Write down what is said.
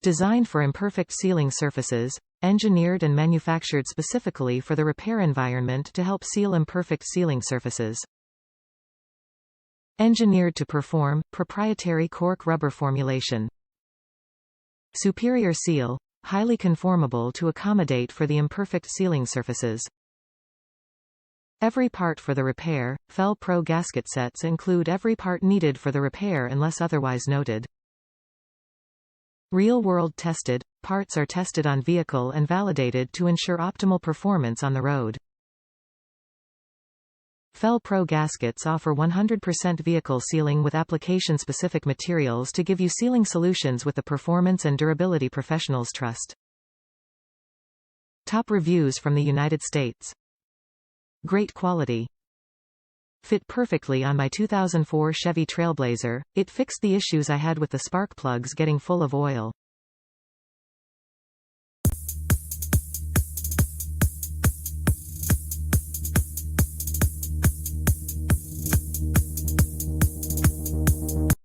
Designed for imperfect sealing surfaces, engineered and manufactured specifically for the repair environment to help seal imperfect sealing surfaces. Engineered to perform proprietary cork-rubber formulation. Superior seal, highly conformable to accommodate for the imperfect sealing surfaces. Every part for the repair. FelPro gasket sets include every part needed for the repair unless otherwise noted. Real-world tested, parts are tested on vehicle and validated to ensure optimal performance on the road. FelPro gaskets offer 100% vehicle sealing with application-specific materials to give you sealing solutions with the performance and durability professionals trust. Top reviews from the United States. Great quality. Fit perfectly on my 2004 Chevy Trailblazer. It fixed the issues I had with the spark plugs getting full of oil.